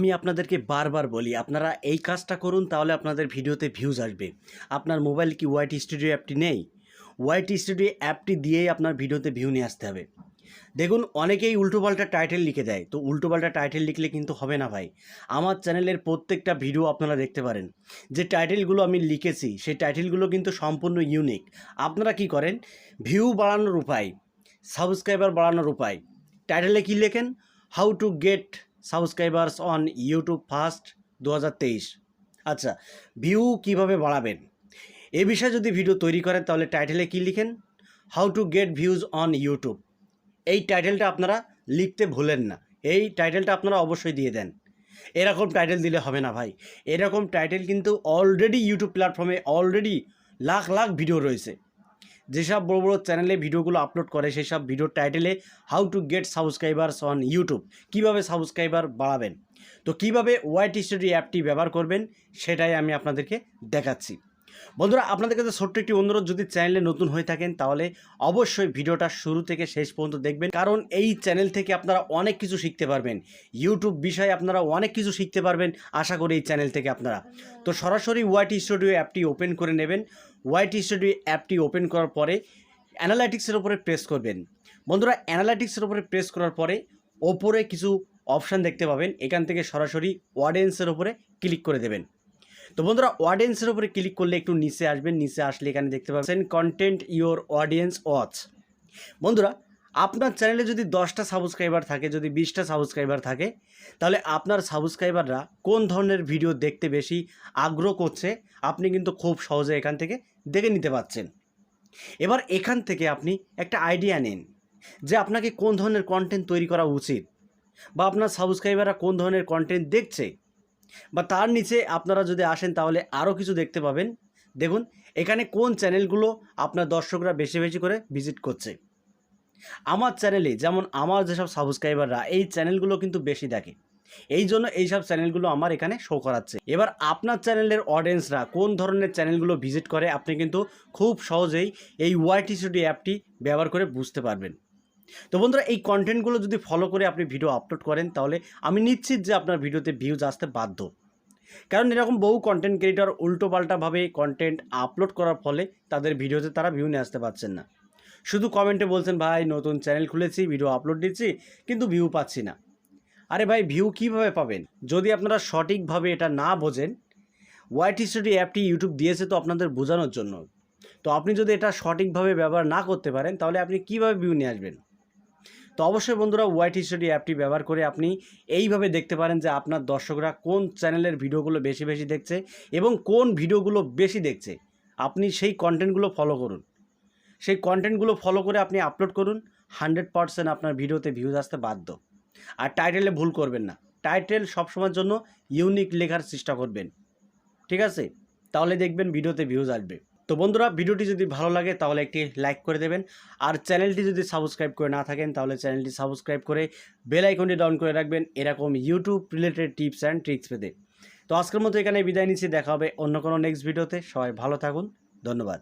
আমি আপনাদেরকে বারবার বলি আপনারা এই কাজটা করুন, তাহলে আপনাদের ভিডিওতে ভিউজ আসবে। আপনার মোবাইল কি ওয়াইটি স্টুডিও অ্যাপটি নেই? ওয়াইটি স্টুডিও অ্যাপটি দিয়েই আপনার ভিডিওতে ভিউ নিয়ে আসতে হবে। দেখুন, অনেকেই উল্টোপাল্টা টাইটেল লিখে দেয়, তো উল্টোপাল্টা টাইটেল লিখলে কিন্তু হবে না ভাই। আমার চ্যানেলের প্রত্যেকটা ভিডিও আপনারা দেখতে পারেন, যে টাইটেলগুলো আমি লিখেছি সেই টাইটেলগুলো কিন্তু সম্পূর্ণ ইউনিক। আপনারা কি করেন, ভিউ বাড়ানোর উপায়, সাবস্ক্রাইবার বাড়ানোর উপায়, টাইটেলে কি লেখেন, how to get subscribers on YouTube first 2023। আচ্ছা, ভিউ কিভাবে বাড়াবেন এ বিষয়ে যদি ভিডিও তৈরি করেন, তাহলে টাইটেলে কি লিখেন, how to gate views on YouTube. এই টাইটেলটা আপনারা লিখতে ভুলেন না, এই টাইটেলটা আপনারা অবশ্যই দিয়ে দেন। এরকম টাইটেল দিলে হবে না ভাই। এরকম টাইটেল কিন্তু অলরেডি ইউটিউব প্ল্যাটফর্মে অলরেডি লাখ লাখ ভিডিও রয়েছে। যেসব বড় বড় চ্যানেলে ভিডিওগুলো আপলোড করে সেই সব ভিডিওর টাইটেলে how to get subscribers on YouTube, কীভাবে সাবস্ক্রাইবার বাড়াবেন। তো কীভাবে ওয়াইটি স্টুডিও অ্যাপটি ব্যবহার করবেন সেটাই আমি আপনাদেরকে দেখাচ্ছি। বন্ধুরা, আপনাদের কাছে ছোট্ট একটি অনুরোধ, যদি চ্যানেলে নতুন হয়ে থাকেন তাহলে অবশ্যই ভিডিওটা শুরু থেকে শেষ পর্যন্ত দেখবেন, কারণ এই চ্যানেল থেকে আপনারা অনেক কিছু শিখতে পারবেন। ইউটিউব বিষয়ে আপনারা অনেক কিছু শিখতে পারবেন আশা করি এই চ্যানেল থেকে আপনারা। তো সরাসরি ওয়াইটি স্টুডিও অ্যাপটি ওপেন করে নেবেন। ওয়াইটি স্টুডিও অ্যাপটি ওপেন করার পরে অ্যানালাইটিক্সের উপরে প্রেস করবেন। বন্ধুরা, অ্যানালাইটিক্সের উপরে প্রেস করার পরে ওপরে কিছু অপশান দেখতে পাবেন, এখান থেকে সরাসরি অডিয়েন্সের উপরে ক্লিক করে দেবেন। তো বন্ধুরা, অডিয়েন্সের উপরে ক্লিক করলে একটু নিচে আসবেন, নিচে আসলে এখানে দেখতে পাচ্ছেন কন্টেন্ট ইওর অডিয়েন্স ওয়াচ। বন্ধুরা, আপনার চ্যানেলে যদি 10টা সাবস্ক্রাইবার থাকে, যদি 20টা সাবস্ক্রাইবার থাকে, তাহলে আপনার সাবস্ক্রাইবাররা কোন ধরনের ভিডিও দেখতে বেশি আগ্রহ করছে আপনি কিন্তু খুব সহজে এখান থেকে দেখে নিতে পারছেন। এবার এখান থেকে আপনি একটা আইডিয়া নিন যে আপনাকে কোন ধরনের কন্টেন্ট তৈরি করা উচিত, বা আপনার সাবস্ক্রাইবাররা কোন ধরনের কন্টেন্ট দেখছে। বা তার নিচে আপনারা যদি আসেন তাহলে আরও কিছু দেখতে পাবেন। দেখুন, এখানে কোন চ্যানেলগুলো আপনার দর্শকরা বেশি বেশি করে ভিজিট করছে। আমার চ্যানেলে যেমন আমার যেসব সাবস্ক্রাইবাররা এই চ্যানেলগুলো কিন্তু বেশি দেখে, এই জন্য এইসব চ্যানেলগুলো আমার এখানে শো করাচ্ছে। এবার আপনার চ্যানেলের অডিয়েন্সরা কোন ধরনের চ্যানেলগুলো ভিজিট করে আপনি কিন্তু খুব সহজেই এই ওয়াইটি স্টুডিও অ্যাপটি ব্যবহার করে বুঝতে পারবেন। তো বন্ধুরা, এই কন্টেন্টগুলো যদি ফলো করে আপনি ভিডিও আপলোড করেন তাহলে আমি নিশ্চিত যে আপনার ভিডিওতে ভিউজ আসতে বাধ্য। কারণ এরকম বহু কন্টেন্ট ক্রিয়েটর উল্টোপাল্টাভাবে কন্টেন্ট আপলোড করার ফলে তাদের ভিডিওতে তারা ভিউ নিয়ে আসতে পারছেন না। শুধু কমেন্টে বলছেন, ভাই নতুন চ্যানেল খুলেছি, ভিডিও আপলোড দিচ্ছি, কিন্তু ভিউ পাচ্ছি না। আরে ভাই, ভিউ কীভাবে পাবেন যদি আপনারা সঠিকভাবে এটা না বোঝেন? ওয়াইটি স্টুডিও অ্যাপটি ইউটিউব দিয়েছে তো আপনাদের বোঝানোর জন্য। তো আপনি যদি এটা সঠিকভাবে ব্যবহার না করতে পারেন তাহলে আপনি কীভাবে ভিউ নিয়ে আসবেন? তো অবশ্যই বন্ধুরা, ওয়াইটি স্টুডিও অ্যাপটি ব্যবহার করে আপনি এইভাবে দেখতে পারেন যে আপনার দর্শকরা কোন চ্যানেলের ভিডিওগুলো বেশি বেশি দেখছে এবং কোন ভিডিওগুলো বেশি দেখছে। আপনি সেই কন্টেন্টগুলো ফলো করুন, সেই কন্টেন্টগুলো ফলো করে আপনি আপলোড করুন। 100% আপনার ভিডিওতে ভিউজ আসতে বাধ্য। আর টাইটেলে ভুল করবেন না, টাইটেল সবসময়ের জন্য ইউনিক লেখার চেষ্টা করবেন, ঠিক আছে? তাহলে দেখবেন ভিডিওতে ভিউজ আসবে। তো বন্ধুরা, ভিডিওটি যদি ভালো লাগে তাহলে একটি লাইক করে দেবেন। আর চ্যানেলটি যদি সাবস্ক্রাইব করে না থাকেন তাহলে চ্যানেলটি সাবস্ক্রাইব করে বেল আইকনটি ডাউন করে রাখবেন এরকম YouTube related tips and tricks পেতে। তো আজকের মতো এখানে বিদায় নিচ্ছি, দেখা হবে অন্য কোনো নেক্সট ভিডিওতে। সবাই ভালো থাকুন, ধন্যবাদ।